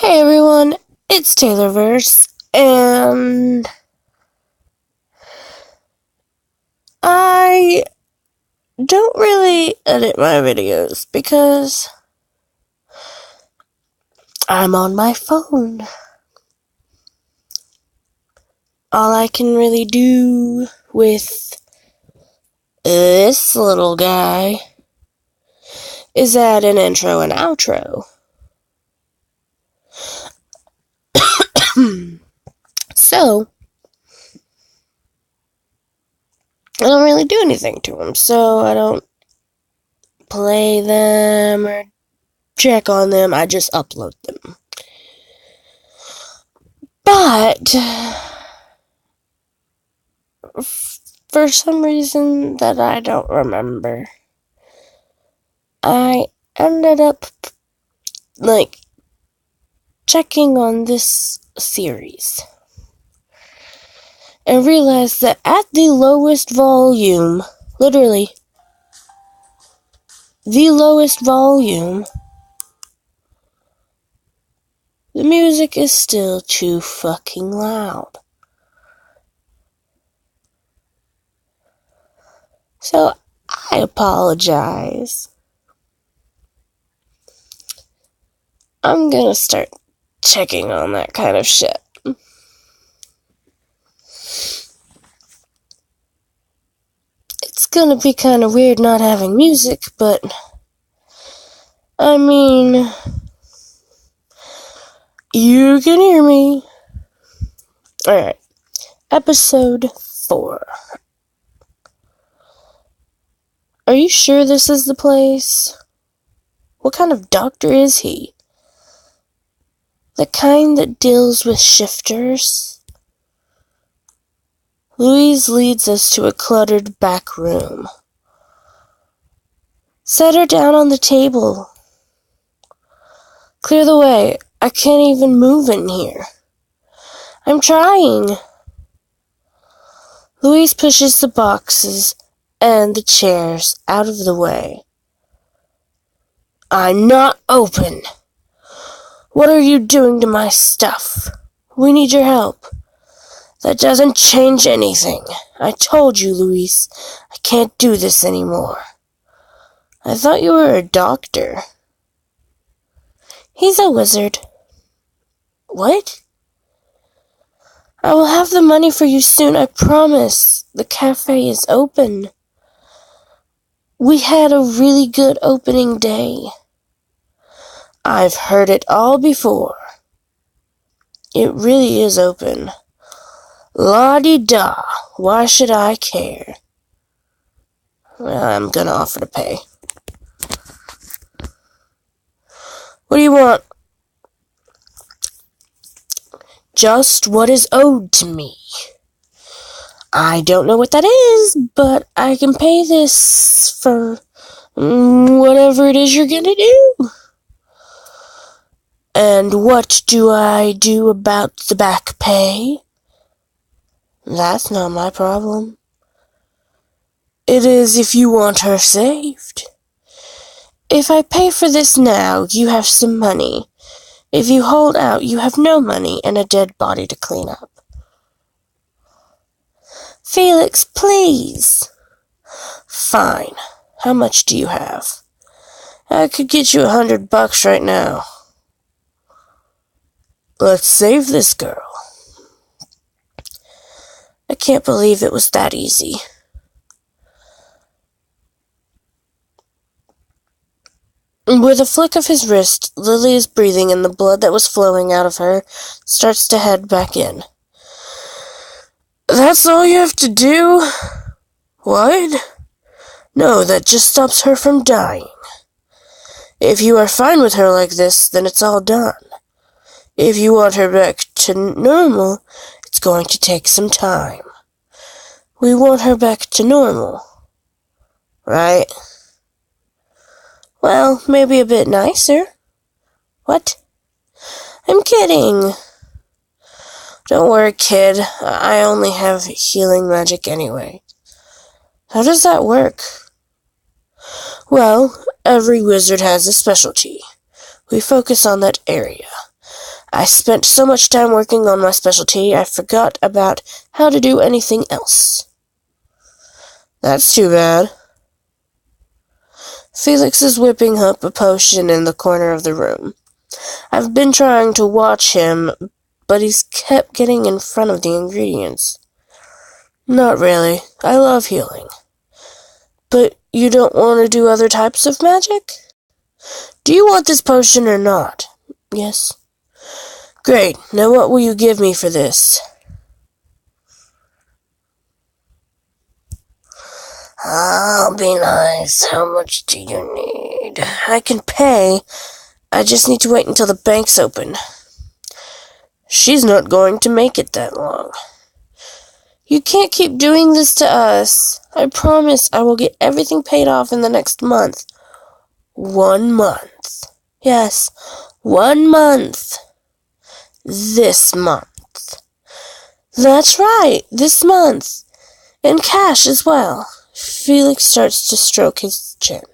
Hey everyone, it's Taylorverse, and I don't really edit my videos because I'm on my phone. All I can really do with this little guy is add an intro and outro. So, I don't really do anything to them, so I don't play them or check on them, I just upload them. But for some reason that I don't remember, I ended up checking on this series and realized that at the lowest volume, literally the lowest volume, the music is still too fucking loud. So I apologize. I'm gonna start checking on that kind of shit. It's gonna be kind of weird not having music, but I mean, you can hear me. Alright, episode 4. Are you sure this is the place? What kind of doctor is he? The kind that deals with shifters? Louise leads us to a cluttered back room. Set her down on the table. Clear the way. I can't even move in here. I'm trying. Louise pushes the boxes and the chairs out of the way. I'm not open. What are you doing to my stuff? We need your help. That doesn't change anything. I told you, Louise, I can't do this anymore. I thought you were a doctor. He's a wizard. What? I will have the money for you soon, I promise. The cafe is open. We had a really good opening day. I've heard it all before. It really is open. La-di-da, why should I care? I'm gonna offer to pay. What do you want? Just what is owed to me. I don't know what that is, but I can pay this for whatever it is you're gonna do. And what do I do about the back pay? That's not my problem. It is if you want her saved. If I pay for this now, you have some money. If you hold out, you have no money and a dead body to clean up. Felix, please. Fine. How much do you have? I could get you $100 right now. Let's save this girl. I can't believe it was that easy. With a flick of his wrist, Lily is breathing and the blood that was flowing out of her starts to head back in. That's all you have to do? What? No, that just stops her from dying. If you are fine with her like this, then it's all done. If you want her back to normal, it's going to take some time. We want her back to normal, right? Well, maybe a bit nicer. What? I'm kidding. Don't worry, kid. I only have healing magic anyway. How does that work? Well, every wizard has a specialty. We focus on that area. I spent so much time working on my specialty, I forgot about how to do anything else. That's too bad. Felix is whipping up a potion in the corner of the room. I've been trying to watch him, but he's kept getting in front of the ingredients. Not really. I love healing. But you don't want to do other types of magic? Do you want this potion or not? Yes. Great. Now what will you give me for this? I'll be nice. How much do you need? I can pay. I just need to wait until the bank's open. She's not going to make it that long. You can't keep doing this to us. I promise I will get everything paid off in the next month. 1 month. Yes, 1 month. This month. That's right, this month. And cash as well. Felix starts to stroke his chin.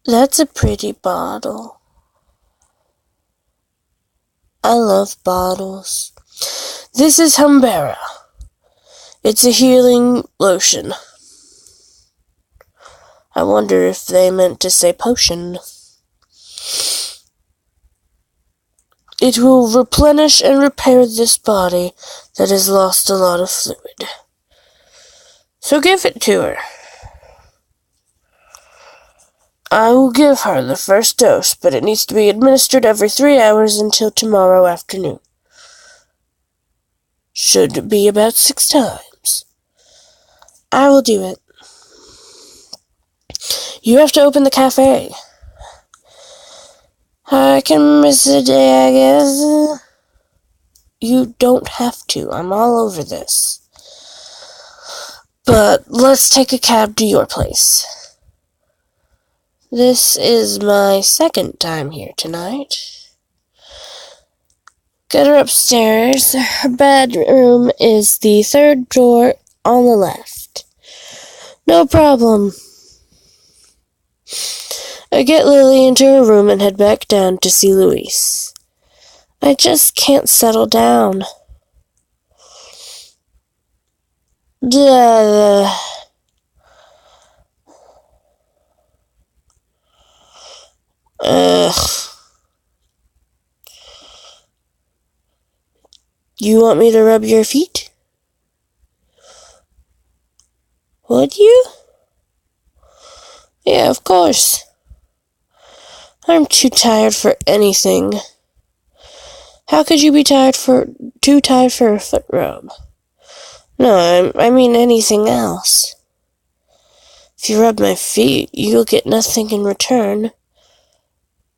That's a pretty bottle. I love bottles. This is Humbera. It's a healing lotion. I wonder if they meant to say potion. It will replenish and repair this body that has lost a lot of fluid. So give it to her. I will give her the first dose, but it needs to be administered every 3 hours until tomorrow afternoon. Should be about 6 times. I will do it. You have to open the cafe. I can miss a day, I guess. You don't have to. I'm all over this. But let's take a cab to your place. This is my second time here tonight. Get her upstairs. Her bedroom is the 3rd door on the left. No problem. I get Lily into her room and head back down to see Luis. I just can't settle down. You want me to rub your feet? Would you? Yeah, of course. I'm too tired for anything. How could you be too tired for a foot rub? No, I mean anything else. If you rub my feet, you'll get nothing in return.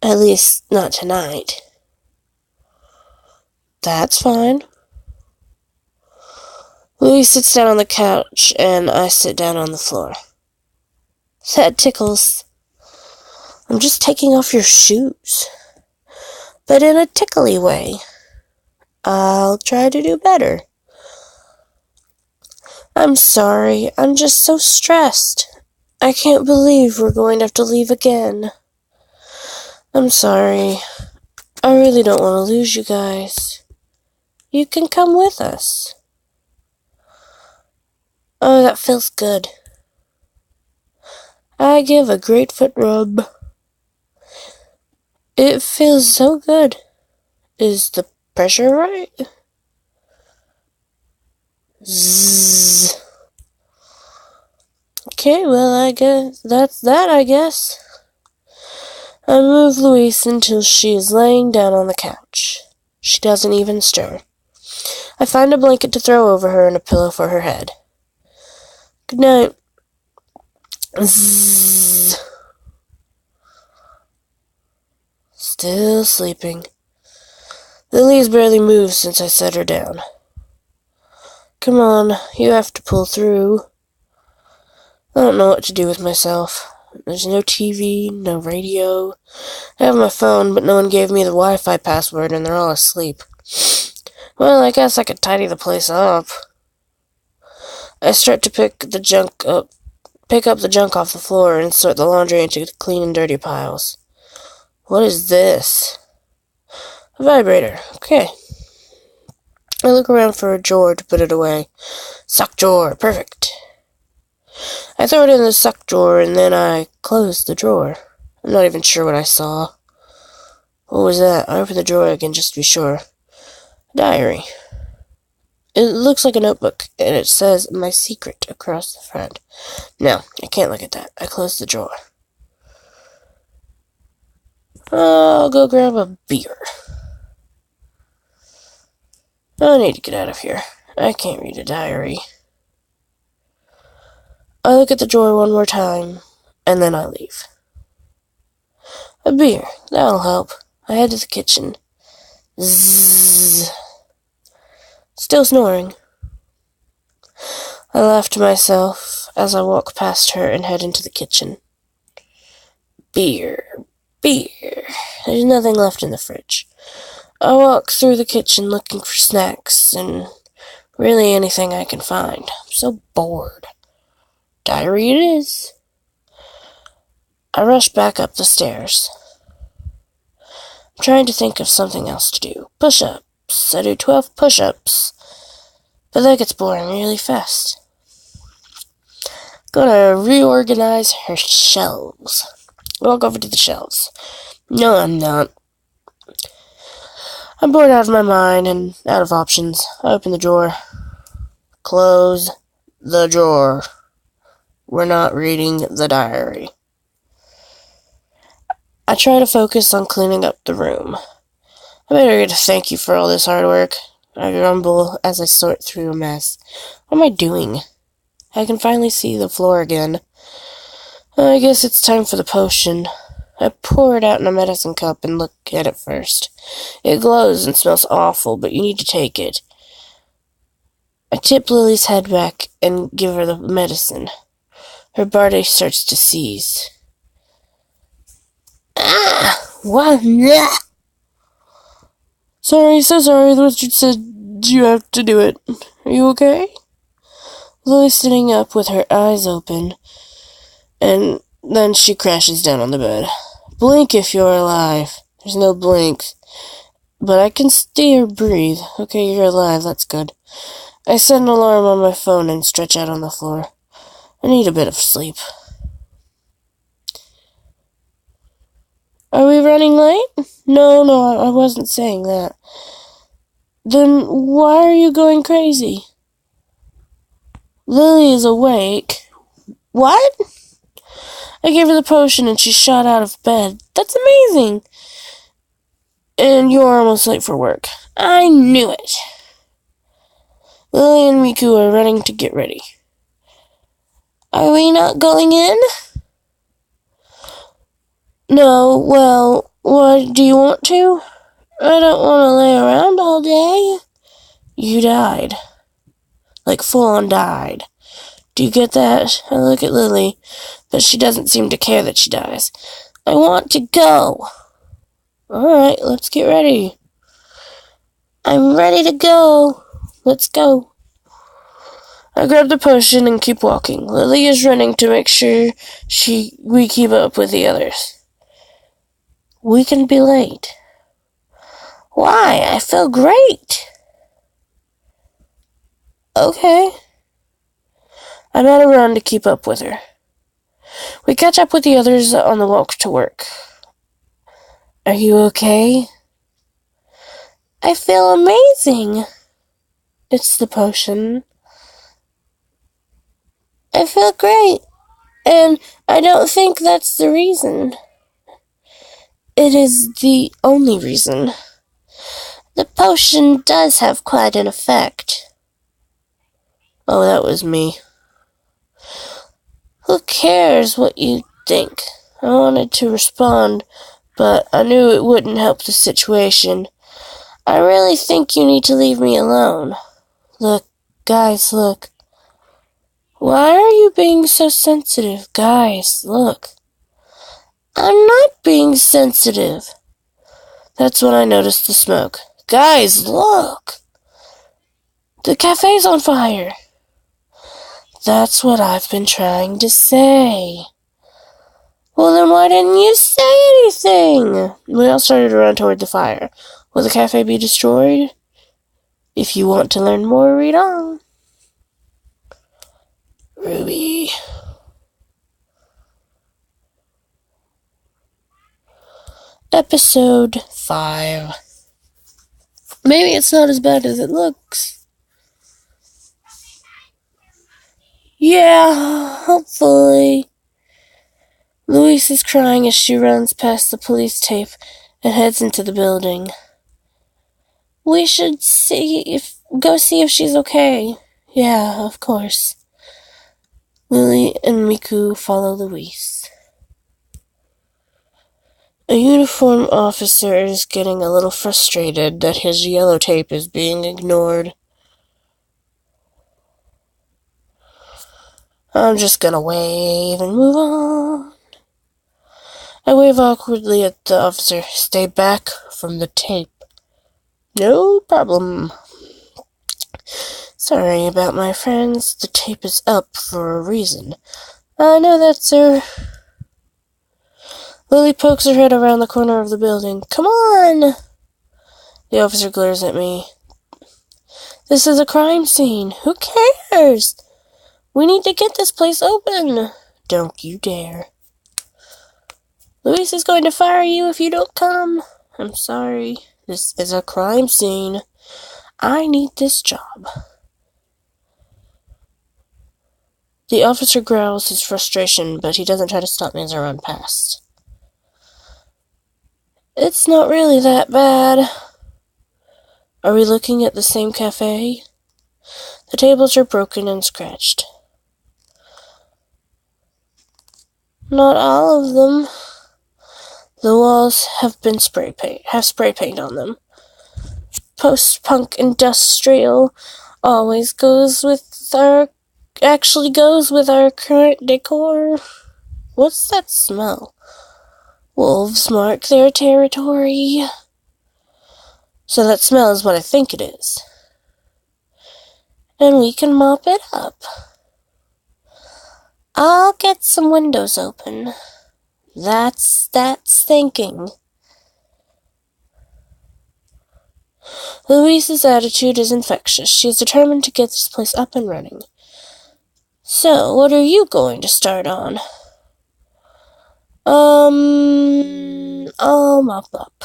At least, not tonight. That's fine. Louis sits down on the couch, and I sit down on the floor. That tickles. I'm just taking off your shoes. But in a tickly way. I'll try to do better. I'm sorry. I'm just so stressed. I can't believe we're going to have to leave again. I'm sorry. I really don't want to lose you guys. You can come with us. Oh, that feels good. I give a great foot rub. It feels so good. Is the pressure right? Zzz. Okay, well, I guess that's that, I guess. I move Louise until she is laying down on the couch. She doesn't even stir. I find a blanket to throw over her and a pillow for her head. Good night. Zzz. Still sleeping. Lily's barely moved since I set her down. Come on, you have to pull through. I don't know what to do with myself. There's no TV, no radio. I have my phone, but no one gave me the Wi-Fi password and they're all asleep. Well, I guess I could tidy the place up. I start to pick up the junk off the floor and sort the laundry into clean and dirty piles. What is this? A vibrator. Okay. I look around for a drawer to put it away. Sock drawer. Perfect. I throw it in the sock drawer and then I close the drawer. I'm not even sure what I saw. What was that? I opened the drawer again just to be sure. Diary. It looks like a notebook, and it says my secret across the front. No, I can't look at that. I close the drawer. I'll go grab a beer. I need to get out of here. I can't read a diary. I look at the drawer one more time, and then I leave. A beer. That'll help. I head to the kitchen. Zzz. Still snoring. I laugh to myself as I walk past her and head into the kitchen. Beer. There's nothing left in the fridge. I walk through the kitchen looking for snacks and really anything I can find. I'm so bored. Diary it is. I rush back up the stairs. I'm trying to think of something else to do. Push-ups. I do 12 push-ups. But that gets boring really fast. Gonna reorganize her shelves. Walk over to the shelves. No, I'm not. I'm bored out of my mind and out of options. I open the drawer. Close the drawer. We're not reading the diary. I try to focus on cleaning up the room. I better get a thank you for all this hard work. I grumble as I sort through a mess. What am I doing? I can finally see the floor again. I guess it's time for the potion. I pour it out in a medicine cup and look at it first. It glows and smells awful, but you need to take it. I tip Lily's head back and give her the medicine. Her body starts to seize. Ah! What? Sorry, so sorry. Richard said you have to do it. Are you okay? Lily's sitting up with her eyes open, and then she crashes down on the bed. Blink if you're alive. There's no blink, but I can see her breathe. Okay, you're alive. That's good. I set an alarm on my phone and stretch out on the floor. I need a bit of sleep. Are we running late? No, I wasn't saying that. Then why are you going crazy? Lily is awake. What? I gave her the potion and she shot out of bed. That's amazing. And you're almost late for work. I knew it. Lily and Miku are running to get ready. Are we not going in? No, well, what, do you want to? I don't want to lay around all day. You died. Like, full-on died. Do you get that? I look at Lily, but she doesn't seem to care that she dies. I want to go. Alright, let's get ready. I'm ready to go. Let's go. I grab the potion and keep walking. Lily is running to make sure we keep up with the others. We can be late. Why? I feel great. Okay. I'm at a run to keep up with her. We catch up with the others on the walk to work. Are you okay? I feel amazing. It's the potion. I feel great. And I don't think that's the reason. It is the only reason. The potion does have quite an effect. Oh, that was me. Who cares what you think? I wanted to respond, but I knew it wouldn't help the situation. I really think you need to leave me alone. Look, guys, look. Why are you being so sensitive? Guys, look. I'm not being sensitive. That's when I noticed the smoke. Guys, look! The cafe's on fire. That's what I've been trying to say. Well, then why didn't you say thing! We all started to run toward the fire. Will the cafe be destroyed? If you want to learn more, read on. Ruby. Episode 5. Maybe it's not as bad as it looks. Yeah, hopefully. Louise is crying as she runs past the police tape and heads into the building. We should go see if she's okay. Yeah, of course. Lily and Miku follow Louise. A uniformed officer is getting a little frustrated that his yellow tape is being ignored. I'm just gonna wave and move on. I wave awkwardly at the officer. Stay back from the tape. No problem. Sorry about my friends. The tape is up for a reason. I know that, sir. Lily pokes her head around the corner of the building. Come on! The officer glares at me. This is a crime scene. Who cares? We need to get this place open. Don't you dare. Louise is going to fire you if you don't come. I'm sorry. This is a crime scene. I need this job. The officer growls his frustration, but he doesn't try to stop me as I run past. It's not really that bad. Are we looking at the same cafe? The tables are broken and scratched. Not all of them. The walls have spray paint on them. Post-punk industrial actually goes with our current decor. What's that smell? Wolves mark their territory. So that smell is what I think it is. And we can mop it up. I'll get some windows open. That's thinking. Louise's attitude is infectious. She is determined to get this place up and running. So, what are you going to start on? I'll mop up.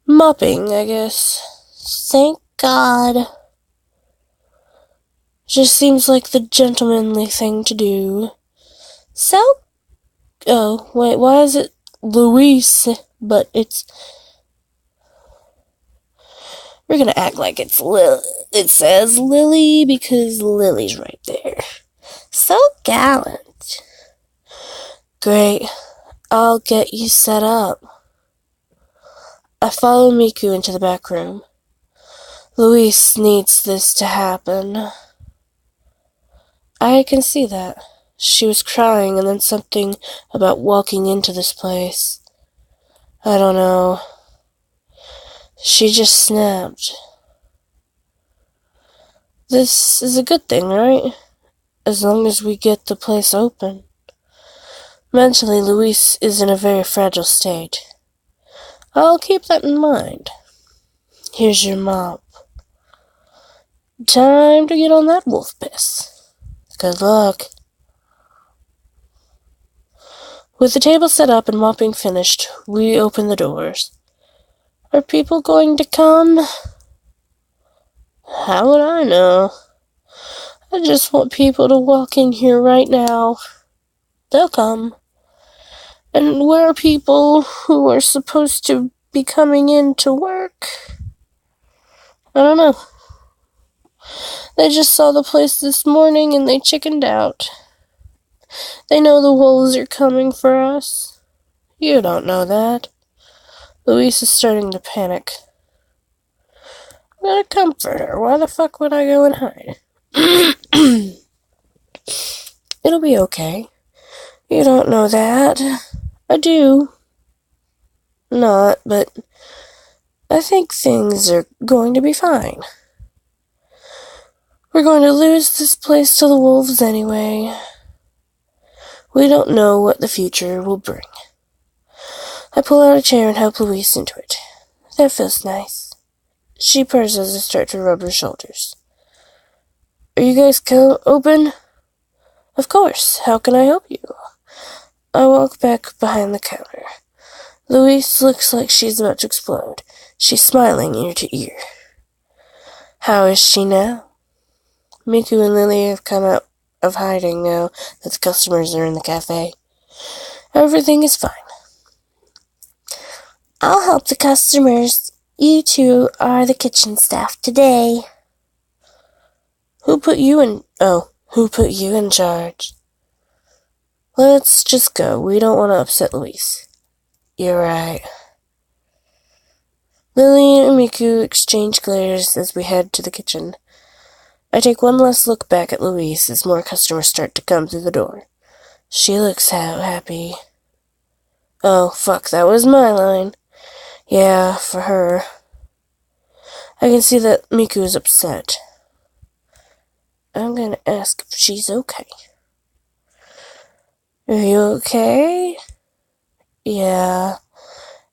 Mopping, I guess. Thank God. Just seems like the gentlemanly thing to do. So? Oh, wait, why is it Louise? But it's... We're gonna act like it says Lily because Lily's right there. So gallant. Great. I'll get you set up. I follow Miku into the back room. Louise needs this to happen. I can see that. She was crying and then something about walking into this place. I don't know. She just snapped. This is a good thing, right? As long as we get the place open. Mentally, Louise is in a very fragile state. I'll keep that in mind. Here's your mop. Time to get on that wolf piss. Good luck. With the table set up and mopping finished, we open the doors. Are people going to come? How would I know? I just want people to walk in here right now. They'll come. And where are people who are supposed to be coming in to work? I don't know. They just saw the place this morning and they chickened out. They know the wolves are coming for us. You don't know that. Louise is starting to panic. I'm gonna comfort her. Why the fuck would I go and hide? It'll be okay. You don't know that. I do. Not, but I think things are going to be fine. We're going to lose this place to the wolves anyway. We don't know what the future will bring. I pull out a chair and help Louise into it. That feels nice. She purrs as I start to rub her shoulders. Are you guys open? Of course. How can I help you? I walk back behind the counter. Louise looks like she's about to explode. She's smiling ear to ear. How is she now? Miku and Lily have come out of hiding now that the customers are in the cafe. Everything is fine. I'll help the customers. You two are the kitchen staff today. Who put you in charge? Let's just go. We don't want to upset Louise. You're right. Lily and Miku exchange glares as we head to the kitchen. I take one last look back at Louise as more customers start to come through the door. She looks happy. Oh, fuck, that was my line. Yeah, for her. I can see that Miku is upset. I'm gonna ask if she's okay. Are you okay? Yeah,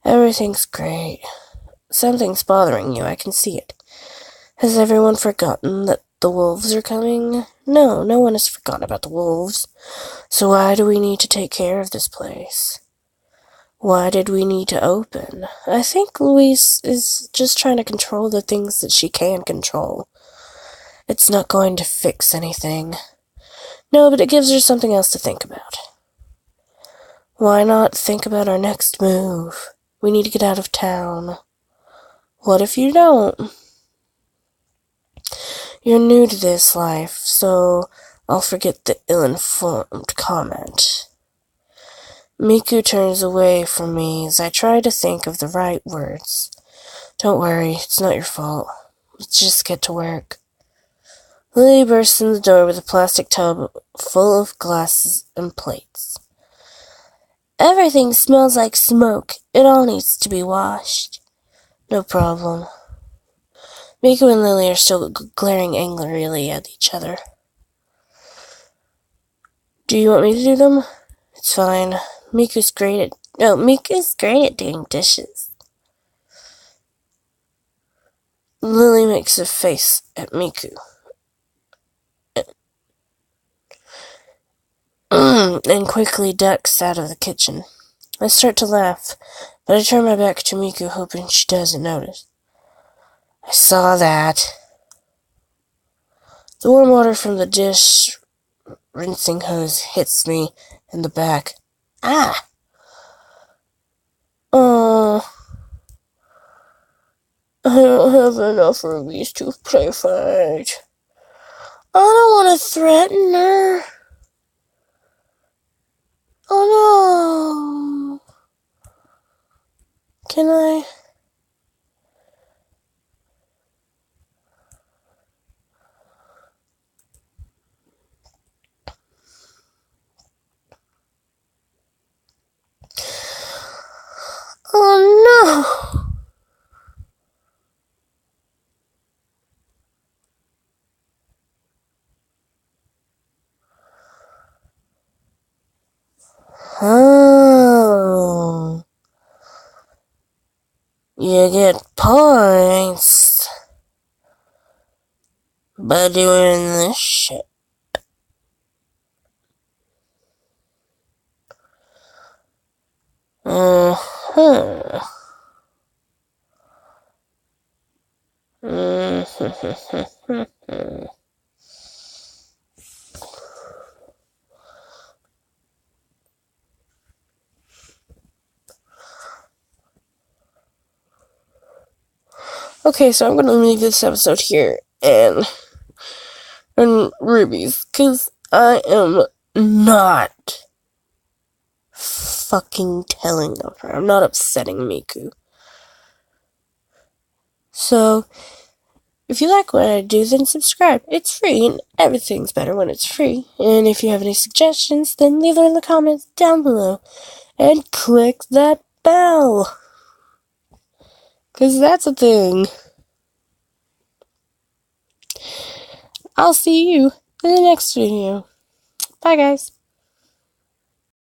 everything's great. Something's bothering you, I can see it. Has everyone forgotten that the wolves are coming? No, no one has forgotten about the wolves. So why do we need to take care of this place? Why did we need to open? I think Louise is just trying to control the things that she can control. It's not going to fix anything. No, but it gives her something else to think about. Why not think about our next move? We need to get out of town. What if you don't? You're new to this life, so I'll forget the ill-informed comment. Miku turns away from me as I try to think of the right words. Don't worry, it's not your fault. Let's just get to work. Lily bursts in the door with a plastic tub full of glasses and plates. Everything smells like smoke. It all needs to be washed. No problem. Miku and Lily are still glaring angrily at each other. Do you want me to do them? It's fine. Miku's great at doing dishes. Lily makes a face at Miku. And quickly ducks out of the kitchen. I start to laugh, but I turn my back to Miku, hoping she doesn't notice. I saw that. The warm water from the dish rinsing hose hits me in the back. Ah! Oh, I don't have enough rubies to play fight. I don't want to threaten her. Oh no. Can I? Oh no. Oh. You get points by doing this shit. Uh-huh. Okay, so I'm gonna leave this episode here and rubies, cause I am not fucking telling of her. I'm not upsetting Miku. So, if you like what I do, then subscribe. It's free, and everything's better when it's free. And if you have any suggestions, then leave them in the comments down below. And click that bell. Cause that's a thing. I'll see you in the next video. Bye, guys.